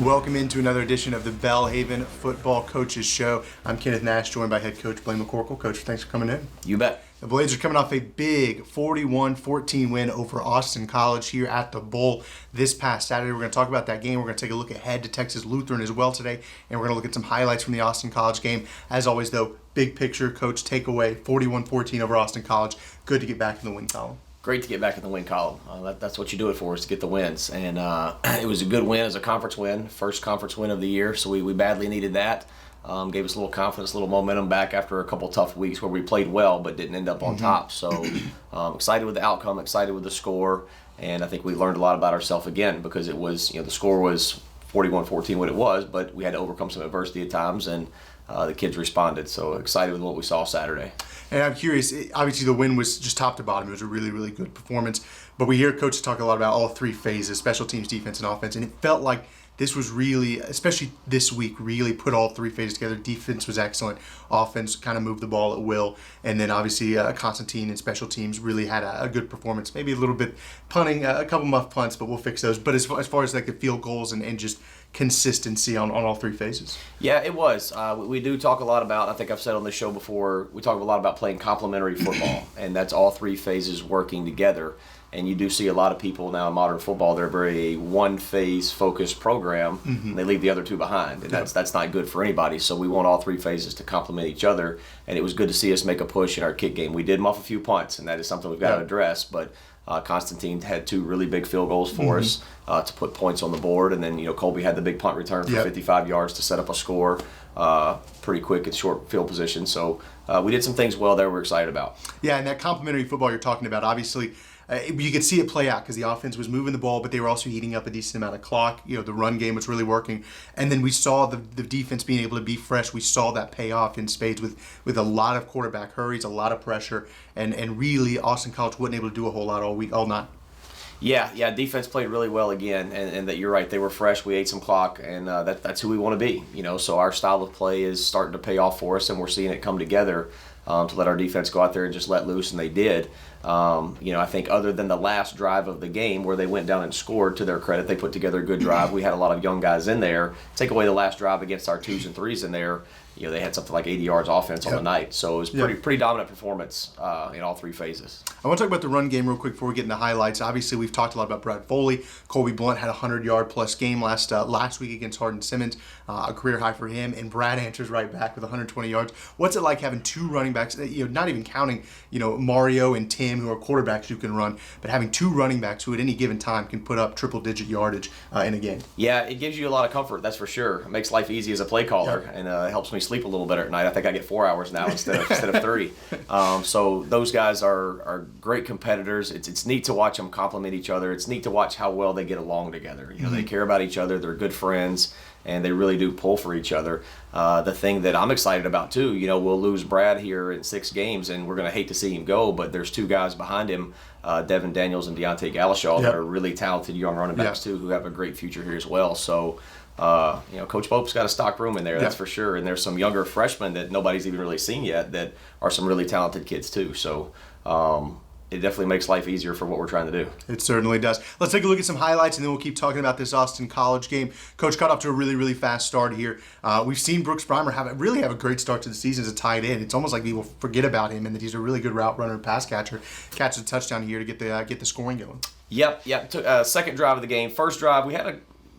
Welcome into another edition of the Belhaven Football Coaches Show. I'm Kenneth Nash, joined by head coach Blaine McCorkle. Coach, thanks for coming in. You bet. The Blades are coming off a big 41-14 win over Austin College here at the Bowl this past Saturday. We're going to talk about that game. We're going to take a look ahead to Texas Lutheran as well today, and we're going to look at some highlights from the Austin College game. As always, though, big picture, Coach, takeaway, 41-14 over Austin College. Good to get back in the win column. Great to get back in the win column. That's what you do it for, is to get the wins. And it was a good win as a conference win, first conference win of the year, so we badly needed that. Gave us a little confidence, a little momentum back after a couple tough weeks where we played well but didn't end up on top. So excited with the outcome, excited with the score, and I think we learned a lot about ourselves again, because it was, the score was 41-14 what it was, but we had to overcome some adversity at times, and the kids responded. So excited with what we saw Saturday. And I'm curious, obviously the win was just top to bottom. It was a really, really good performance. But we hear coaches talk a lot about all three phases, special teams, defense, and offense. And it felt like this was really, especially this week, really put all three phases together. Defense was excellent. Offense kind of moved the ball at will. And then obviously Constantine and special teams really had a good performance. Maybe a little bit punting, a couple muff punts, but we'll fix those. But as far as like the field goals and just consistency on all three phases. Yeah, it was. We do talk a lot about, I think I've said on this show before, we talk a lot about playing complementary football, and that's all three phases working together. And you do see a lot of people now in modern football, they're very one-phase focused program, and they leave the other two behind, and that's not good for anybody. So we want all three phases to complement each other, and it was good to see us make a push in our kick game. We did muff a few punts, and that is something we've got to address, but Constantine had two really big field goals for us to put points on the board, and then Colby had the big punt return for 55 yards to set up a score pretty quick in short field position. So we did some things well there we're excited about. Yeah, and that complementary football you're talking about, obviously, you could see it play out because the offense was moving the ball, but they were also heating up a decent amount of clock. The run game was really working. And then we saw the defense being able to be fresh. We saw that pay off in spades with a lot of quarterback hurries, a lot of pressure, and really Austin College wasn't able to do a whole lot all night. Yeah, defense played really well again, and that you're right, they were fresh, we ate some clock, and that's who we want to be. So our style of play is starting to pay off for us, and we're seeing it come together to let our defense go out there and just let loose, and they did. I think other than the last drive of the game where they went down and scored, to their credit, they put together a good drive. We had a lot of young guys in there. Take away the last drive against our 2s and 3s in there, they had something like 80 yards offense on the night. So it was pretty dominant performance in all three phases. I want to talk about the run game real quick before we get into highlights. Obviously, we've talked a lot about Brad Foley. Colby Blunt had a 100-yard-plus game last week against Hardin Simmons, a career high for him, and Brad answers right back with 120 yards. What's it like having two running backs, not even counting, Mario and Tim, who are quarterbacks who can run, but having two running backs who at any given time can put up triple-digit yardage in a game? Yeah, it gives you a lot of comfort, that's for sure. It makes life easy as a play caller, and it helps me sleep a little better at night. I think I get 4 hours now instead of 30. So those guys are great competitors. It's neat to watch them complement each other. It's neat to watch how well they get along together. They care about each other. They're good friends, and they really do pull for each other. The thing that I'm excited about too, we'll lose Brad here in 6 games, and we're going to hate to see him go, but there's 2 guys behind him, Devin Daniels and Deontay Galashaw, that are really talented young running backs too, who have a great future here as well. So Coach Pope's got a stock room in there, that's for sure. And there's some younger freshmen that nobody's even really seen yet that are some really talented kids too. So it definitely makes life easier for what we're trying to do. It certainly does. Let's take a look at some highlights, and then we'll keep talking about this Austin College game. Coach got off to a really, really fast start here. We've seen Brooks Breimer have a great start to the season as a tight end. It's almost like people forget about him and that he's a really good route runner and pass catcher. Catches a touchdown here to get the scoring going. Yep. Second drive of the game. First drive, we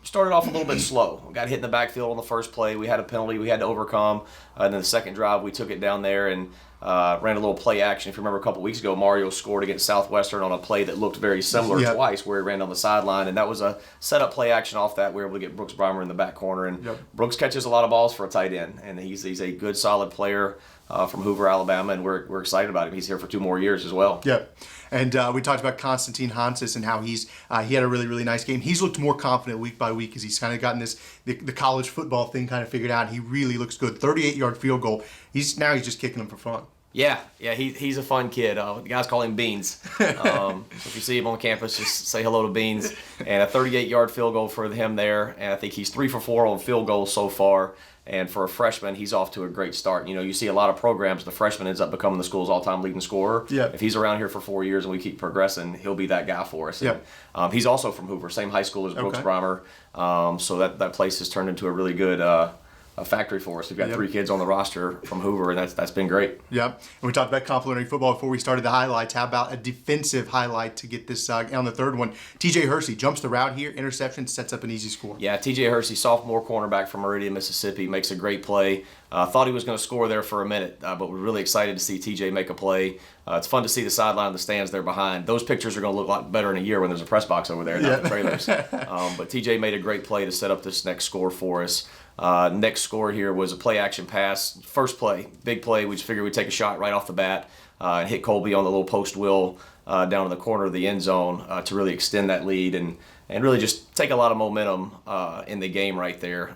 started off a little bit slow. We got hit in the backfield on the first play. We had a penalty we had to overcome. And then the second drive, we took it down there and ran a little play action. If you remember a couple weeks ago, Mario scored against Southwestern on a play that looked very similar twice, where he ran on the sideline. And that was a set-up play action off that. We were able to get Brooks Breimer in the back corner. And Brooks catches a lot of balls for a tight end. And he's a good, solid player from Hoover, Alabama. And we're excited about him. He's here for 2 more years as well. Yep. And we talked about Constantine Hansis and how he had a really, really nice game. He's looked more confident week by week as he's kind of gotten the college football thing kind of figured out. He really looks good. 38-yard field goal. He's just kicking them for fun. Yeah, he's a fun kid. The guys call him Beans. So if you see him on campus, just say hello to Beans. And a 38-yard field goal for him there. And I think he's 3 for 4 on field goals so far. And for a freshman, he's off to a great start. You know, you see a lot of programs, the freshman ends up becoming the school's all-time leading scorer. Yep. If he's around here for 4 years and we keep progressing, he'll be that guy for us. Yep. And, he's also from Hoover, same high school as Brooks Okay. Breimer. So that place has turned into a really good a factory for us. We've got Yep. 3 kids on the roster from Hoover, and that's been great. Yep. And we talked about complimentary football before we started the highlights. How about a defensive highlight to get this on the third one? TJ Hersey jumps the route here, interception, sets up an easy score. Yeah, TJ Hersey, sophomore cornerback from Meridian, Mississippi, makes a great play. Thought he was going to score there for a minute, but we're really excited to see TJ make a play. It's fun to see the sideline and the stands there behind. Those pictures are going to look a lot better in a year when there's a press box over there, not the trailers. But TJ made a great play to set up this next score for us. Next score here was a play-action pass. First play, big play. We just figured we'd take a shot right off the bat and hit Colby on the little post wheel down in the corner of the end zone to really extend that lead and really just take a lot of momentum in the game right there.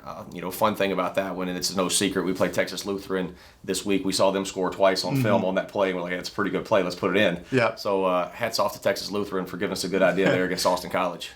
Fun thing about that one, and it's no secret, we played Texas Lutheran this week. We saw them score twice on film on that play. We're like, that's a pretty good play. Let's put it in. Yeah. So hats off to Texas Lutheran for giving us a good idea there against Austin College.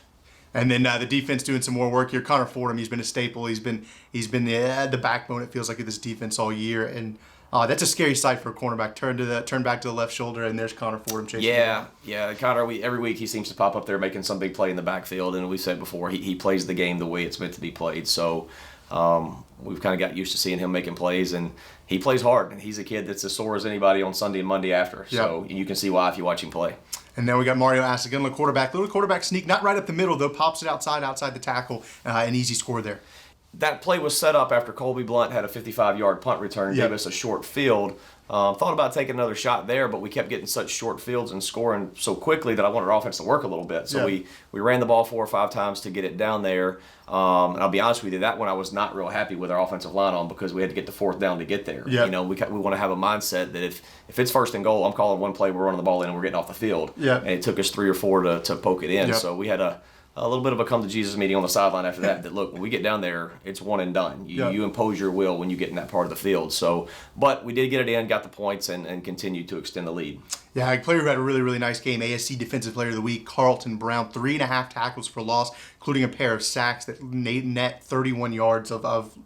And then the defense doing some more work here. Connor Fordham, he's been a staple. He's been the backbone, it feels like, of this defense all year. And that's a scary sight for a cornerback. Turn back to the left shoulder, and there's Connor Fordham chasing. Yeah. Connor, every week he seems to pop up there making some big play in the backfield. And we said before, he plays the game the way it's meant to be played. So we've kind of got used to seeing him making plays, and he plays hard. And he's a kid that's as sore as anybody on Sunday and Monday after. So you can see why if you watch him play. And then we got Mario Assagun, little quarterback sneak, not right up the middle though, pops it outside the tackle, an easy score there. That play was set up after Colby Blunt had a 55-yard punt return, gave us a short field. Thought about taking another shot there, but we kept getting such short fields and scoring so quickly that I wanted our offense to work a little bit. So we ran the ball 4 or 5 times to get it down there. And I'll be honest with you, that one I was not real happy with our offensive line on because we had to get the 4th down to get there. Yep. We want to have a mindset that if it's 1st and goal, I'm calling one play, we're running the ball in, and we're getting off the field. Yep. And it took us 3 or 4 to poke it in. Yep. So we had a little bit of a come to Jesus meeting on the sideline after that look, when we get down there, it's one and done. You impose your will when you get in that part of the field. So, but we did get it in, got the points, and continued to extend the lead. Yeah, a player who had a really, really nice game, ASC Defensive Player of the Week, Carlton Brown, 3.5 tackles for loss, including a pair of sacks that net 31 yards of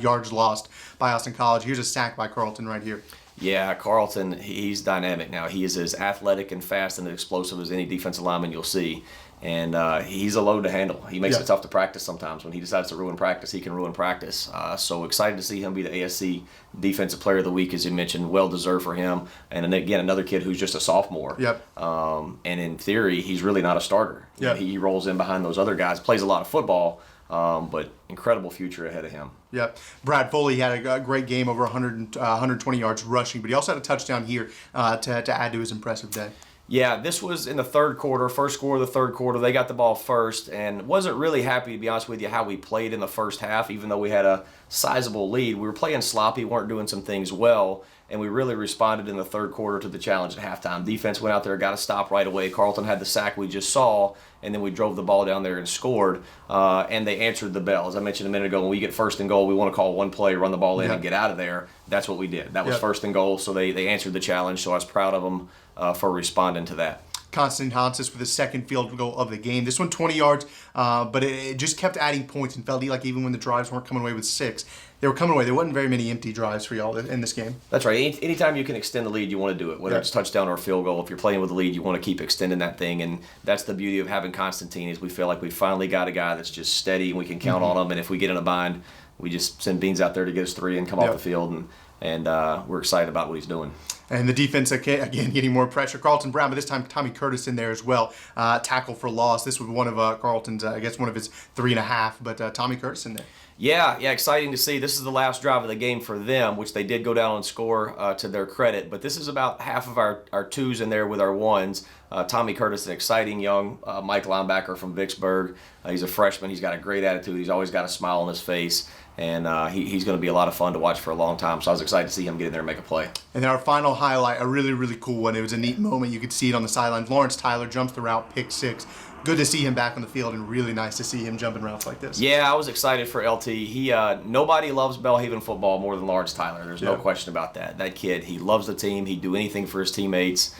yards lost by Austin College. Here's a sack by Carlton right here. Yeah, Carlton, he's dynamic now. He is as athletic and fast and explosive as any defensive lineman you'll see. And he's a load to handle. He makes it tough to practice sometimes. When he decides to ruin practice, he can ruin practice. So excited to see him be the ASC Defensive Player of the Week, as you mentioned. Well-deserved for him. And again, another kid who's just a sophomore. Yep. And in theory, he's really not a starter. Yep. He rolls in behind those other guys, plays a lot of football, but incredible future ahead of him. Yep. Brad Foley had a great game, over 120 yards rushing, but he also had a touchdown here to add to his impressive day. Yeah, this was in the third quarter, first score of the third quarter. They got the ball first and wasn't really happy, to be honest with you, how we played in the first half, even though we had a sizable lead. We were playing sloppy, weren't doing some things well, and we really responded in the third quarter to the challenge at halftime. Defense went out there, got a stop right away. Carlton had the sack we just saw, and then we drove the ball down there and scored, and they answered the bell. As I mentioned a minute ago, when we get 1st and goal, we want to call one play, run the ball in, and get out of there. That's what we did. That was 1st and goal, so they answered the challenge, so I was proud of them for responding to that. Constantine Hansis with his second field goal of the game. This one 20 yards, but it just kept adding points and felt like even when the drives weren't coming away with 6, they were coming away. There wasn't very many empty drives for y'all in this game. That's right. Anytime you can extend the lead, you want to do it, whether it's touchdown or field goal. If you're playing with the lead, you want to keep extending that thing, and that's the beauty of having Constantine is we feel like we finally got a guy that's just steady and we can count on him, and if we get in a bind, we just send Beans out there to get us 3 and come off the field, and we're excited about what he's doing. And the defense, again, getting more pressure. Carlton Brown, but this time Tommy Curtis in there as well. Tackle for loss. This was one of Carlton's, I guess, one of his 3.5, but Tommy Curtis in there. Yeah, exciting to see. This is the last drive of the game for them, which they did go down and score to their credit. But this is about half of our 2s in there with our 1s. Tommy Curtis, an exciting young Mike linebacker from Vicksburg. He's a freshman. He's got a great attitude. He's always got a smile on his face. and he's going to be a lot of fun to watch for a long time. So I was excited to see him get in there and make a play. And then our final highlight, a really, really cool one. It was a neat moment. You could see it on the sidelines. Lawrence Tyler jumps the route, pick six. Good to see him back on the field, and really nice to see him jumping routes like this. Yeah, I was excited for LT. Nobody loves Belhaven football more than Lawrence Tyler. There's no question about that. That kid, he loves the team. He'd do anything for his teammates.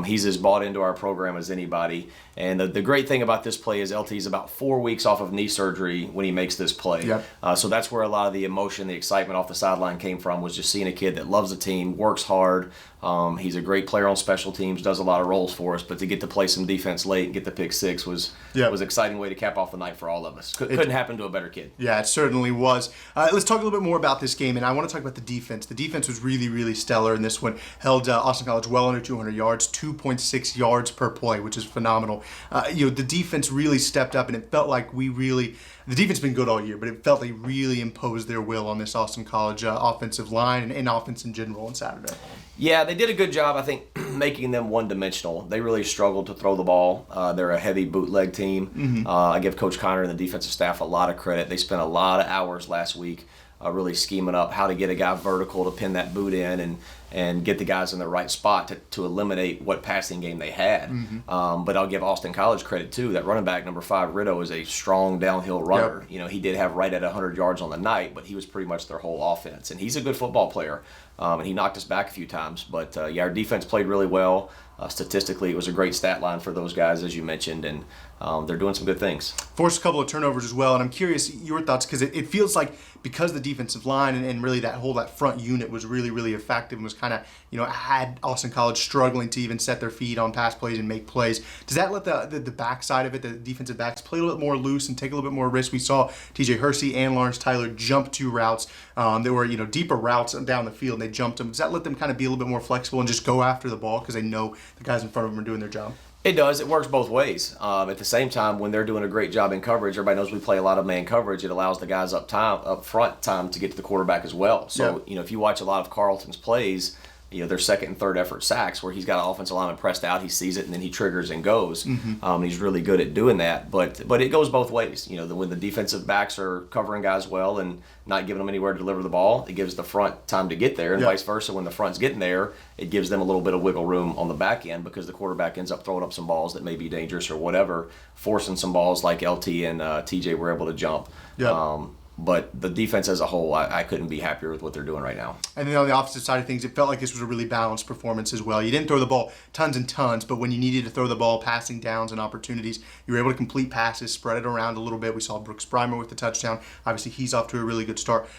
He's as bought into our program as anybody. And the great thing about this play is LT's about 4 weeks off of knee surgery when he makes this play. Yep. So that's where a lot of the emotion, the excitement off the sideline came from, was just seeing a kid that loves the team, works hard. He's a great player on special teams, does a lot of roles for us. But to get to play some defense late and get the pick six was an exciting way to cap off the night for all of us. Couldn't happen to a better kid. Yeah, it certainly was. Let's talk a little bit more about this game, and I want to talk about the defense. The defense was really, really stellar in this one. Held Austin College well under 200 yards, 2.6 yards per play, which is phenomenal. The defense really stepped up, and it felt like the defense has been good all year, but it felt they really imposed their will on this Austin College offensive line and offense in general on Saturday. Yeah, they did a good job, I think, making them one-dimensional. They really struggled to throw the ball. They're a heavy bootleg team. Mm-hmm. I give Coach Connor and the defensive staff a lot of credit. They spent a lot of hours last week really scheming up how to get a guy vertical to pin that boot in and get the guys in the right spot to eliminate what passing game they had. Mm-hmm. But I'll give Austin College credit, too. That running back, number 5, Rideau, is a strong downhill runner. Yep. He did have right at 100 yards on the night, but he was pretty much their whole offense. And he's a good football player. And he knocked us back a few times. But, our defense played really well. Statistically, it was a great stat line for those guys, as you mentioned, and they're doing some good things. Forced a couple of turnovers as well, and I'm curious your thoughts, because it feels like because the defensive line and really that front unit was really, really effective and was kind of, had Austin College struggling to even set their feet on pass plays and make plays. Does that let the backside of it, the defensive backs, play a little bit more loose and take a little bit more risk? We saw TJ Hersey and Lawrence Tyler jump 2 routes. There were, deeper routes down the field, and they jumped them. Does that let them kind of be a little bit more flexible and just go after the ball because they know the guys in front of them are doing their job? It does. It works both ways. At the same time, when they're doing a great job in coverage, everybody knows we play a lot of man coverage. It allows the guys up front time to get to the quarterback as well. So, if you watch a lot of Carlton's plays, their second and third effort sacks where he's got an offensive lineman pressed out, he sees it, and then he triggers and goes. Mm-hmm. He's really good at doing that. But it goes both ways. When the defensive backs are covering guys well and not giving them anywhere to deliver the ball, it gives the front time to get there, and vice versa. When the front's getting there, it gives them a little bit of wiggle room on the back end because the quarterback ends up throwing up some balls that may be dangerous or whatever, forcing some balls like LT and TJ were able to jump. But the defense as a whole, I couldn't be happier with what they're doing right now. And then on the opposite side of things, it felt like this was a really balanced performance as well. You didn't throw the ball tons and tons, but when you needed to throw the ball, passing downs and opportunities, you were able to complete passes, spread it around a little bit. We saw Brooks Brymer with the touchdown. Obviously, he's off to a really good start.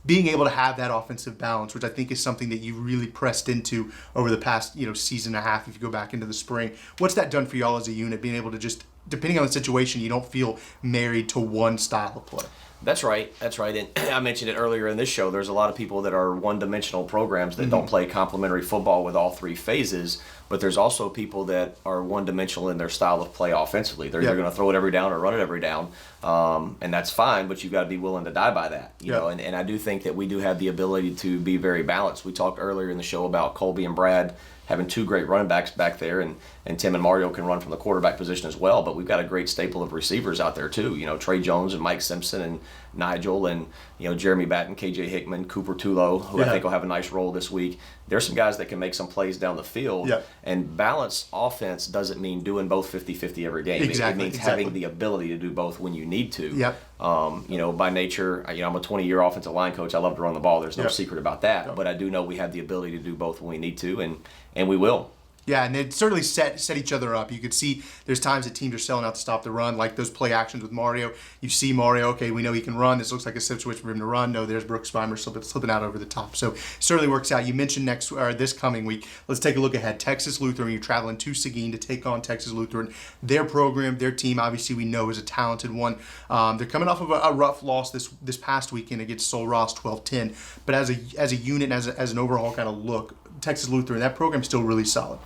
Being able to have that offensive balance, which I think is something that you really pressed into over the past, season and a half, if you go back into the spring. What's that done for y'all as a unit, being able to just, depending on the situation, you don't feel married to one style of play? That's right. And I mentioned it earlier in this show. There's a lot of people that are one-dimensional programs that don't play complementary football with all 3 phases, but there's also people that are one-dimensional in their style of play offensively. They're either going to throw it every down or run it every down, and that's fine, but you've got to be willing to die by that. You know. And I do think that we do have the ability to be very balanced. We talked earlier in the show about Colby and Brad having 2 great running backs back there, and Tim and Mario can run from the quarterback position as well, but we've got a great staple of receivers out there too. Trey Jones and Mike Simpson and Nigel and Jeremy Batten, KJ Hickman, Cooper Tulo, who I think will have a nice role this week. There's some guys that can make some plays down the field. And balanced offense doesn't mean doing both 50-50 every game. It means having the ability to do both when you need to. By nature, I'm a 20-year offensive line coach. I love to run the ball. There's no secret about that. But I do know we have the ability to do both when we need to, and we will. Yeah, and it certainly set each other up. You could see there's times that teams are selling out to stop the run, like those play actions with Mario. You see Mario, okay, we know he can run. This looks like a situation for him to run. No, there's Brooks Brymer slipping out over the top. So certainly works out. You mentioned this coming week. Let's take a look ahead. Texas Lutheran, you're traveling to Seguin to take on Texas Lutheran. Their program, their team, obviously we know is a talented one. They're coming off of a rough loss this past weekend against Sul Ross 12-10. But as a unit, as an overall kind of look, Texas Lutheran, that program's still really solid.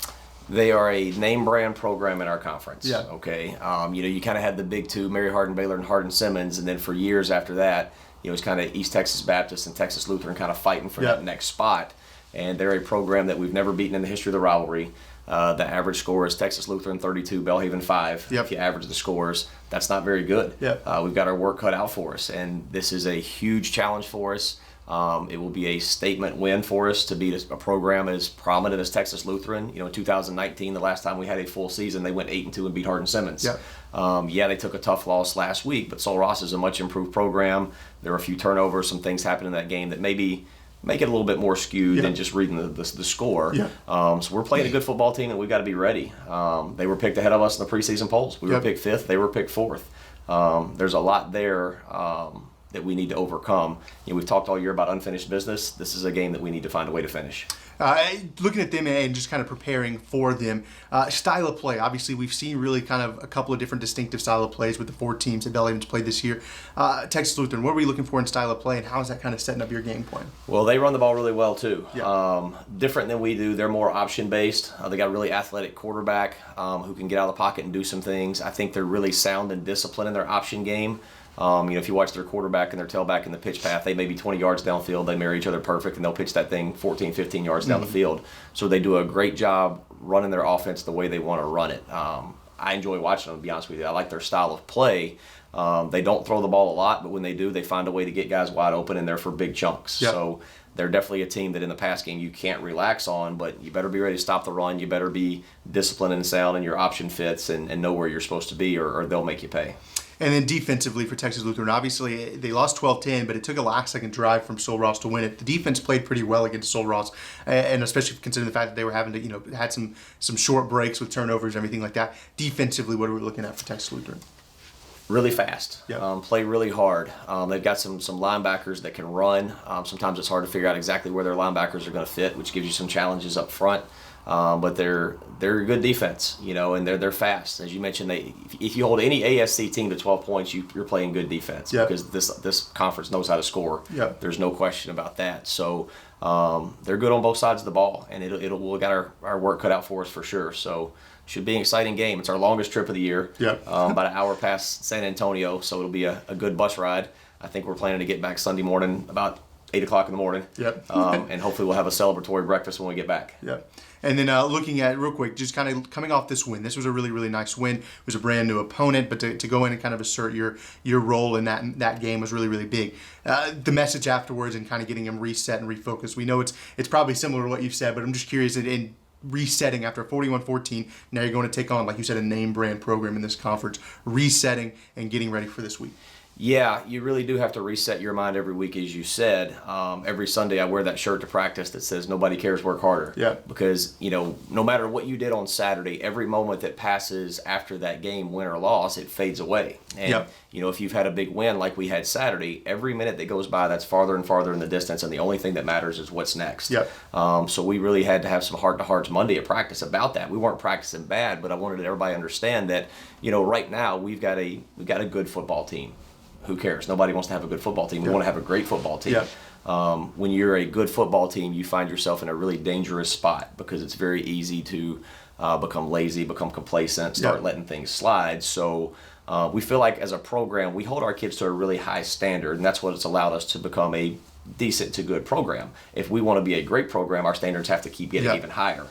They are a name brand program in our conference. Okay. You kind of had the big 2, Mary Hardin Baylor and Hardin Simmons, and then for years after that, it was kind of East Texas Baptist and Texas Lutheran kind of fighting for that next spot. And they're a program that we've never beaten in the history of the rivalry. The average score is Texas Lutheran 32, Belhaven 5. Yep. If you average the scores, that's not very good. Yep. We've got our work cut out for us, and this is a huge challenge for us. It will be a statement win for us to beat a program as prominent as Texas Lutheran. In 2019, the last time we had a full season, they went 8-2 and beat Hardin-Simmons. Yep. They took a tough loss last week, but Sol Ross is a much improved program. There were a few turnovers, some things happened in that game that maybe make it a little bit more skewed than just reading the score. Yeah. So we're playing a good football team, and we've got to be ready. They were picked ahead of us in the preseason polls. We were picked 5th. They were picked 4th. There's a lot there that we need to overcome. We've talked all year about unfinished business. This is a game that we need to find a way to finish. Looking at them and just kind of preparing for them, style of play. Obviously, we've seen really kind of a couple of different distinctive style of plays with the 4 teams that Belhaven's played this year. Texas Lutheran, what are we looking for in style of play, and how is that kind of setting up your game plan? Well, they run the ball really well too. Yeah. Different than we do. They're more option based. They got a really athletic quarterback who can get out of the pocket and do some things. I think they're really sound and disciplined in their option game. If you watch their quarterback and their tailback in the pitch path, they may be 20 yards downfield. They marry each other perfect, and they'll pitch that thing 14, 15 yards down the field. So they do a great job running their offense the way they want to run it. I enjoy watching them, to be honest with you. I like their style of play. They don't throw the ball a lot, but when they do, they find a way to get guys wide open, and they're for big chunks. Yep. So they're definitely a team that in the pass game you can't relax on, but you better be ready to stop the run. You better be disciplined and sound in your option fits and know where you're supposed to be, or they'll make you pay. And then defensively for Texas Lutheran, obviously they lost 12-10, but it took a last-second drive from Sol Ross to win it. The defense played pretty well against Sol Ross, and especially considering the fact that they were having to, had some short breaks with turnovers and everything like that. Defensively, what are we looking at for Texas Lutheran? Really fast. Yep. Play really hard. They've got some linebackers that can run. Sometimes it's hard to figure out exactly where their linebackers are going to fit, which gives you some challenges up front. But they're a good defense, and they're fast. As you mentioned, if you hold any ASC team to 12 points, you're playing good defense. Yep. Because this conference knows how to score. Yep. There's no question about that. So they're good on both sides of the ball, and we'll got our work cut out for us for sure. So should be an exciting game. It's our longest trip of the year. Yep. About an hour past San Antonio, so it'll be a good bus ride. I think we're planning to get back Sunday morning about 8 o'clock in the morning. Yep. And hopefully we'll have a celebratory breakfast when we get back. Yep. And then looking at, real quick, just kind of coming off this win, this was a really, really nice win. It was a brand new opponent, but to go in and kind of assert your role in that game was really, really big. The message afterwards and kind of getting them reset and refocused. We know it's probably similar to what you've said, but I'm just curious, in resetting after a 41-14, now you're going to take on, like you said, a name brand program in this conference, resetting and getting ready for this week. Yeah, you really do have to reset your mind every week, as you said. Every Sunday I wear that shirt to practice that says nobody cares, work harder. Yeah. Because, no matter what you did on Saturday, every moment that passes after that game, win or loss, it fades away. And, Yep. If you've had a big win like we had Saturday, every minute that goes by, that's farther and farther in the distance, and the only thing that matters is what's next. Yep. So we really had to have some heart-to-hearts Monday at practice about that. We weren't practicing bad, but I wanted everybody to understand that, right now we've got a good football team. Who cares? Nobody wants to have a good football team. We want to have a great football team. Yeah. When you're a good football team, you find yourself in a really dangerous spot because it's very easy to become lazy, become complacent, start letting things slide. So we feel like as a program, we hold our kids to a really high standard, and that's what it's allowed us to become a decent to good program. If we want to be a great program, our standards have to keep getting even higher.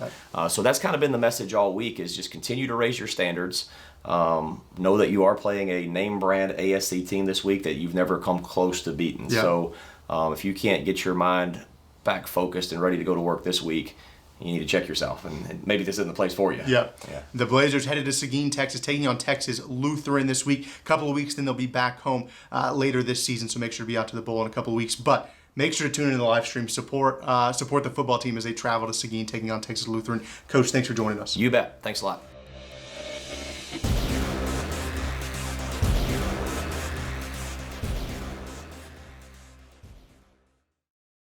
So that's kind of been the message all week, is just continue to raise your standards. Know that you are playing a name brand ASC team this week that you've never come close to beating. So if you can't get your mind back focused and ready to go to work this week, you need to check yourself, and maybe this isn't the place for you. Yeah. The Blazers headed to Seguin, Texas, taking on Texas Lutheran this week. A couple of weeks, then they'll be back home later this season, so make sure to be out to the bowl in a couple of weeks. But make sure to tune into the live stream. Support the football team as they travel to Seguin, taking on Texas Lutheran. Coach, thanks for joining us. You bet. Thanks a lot.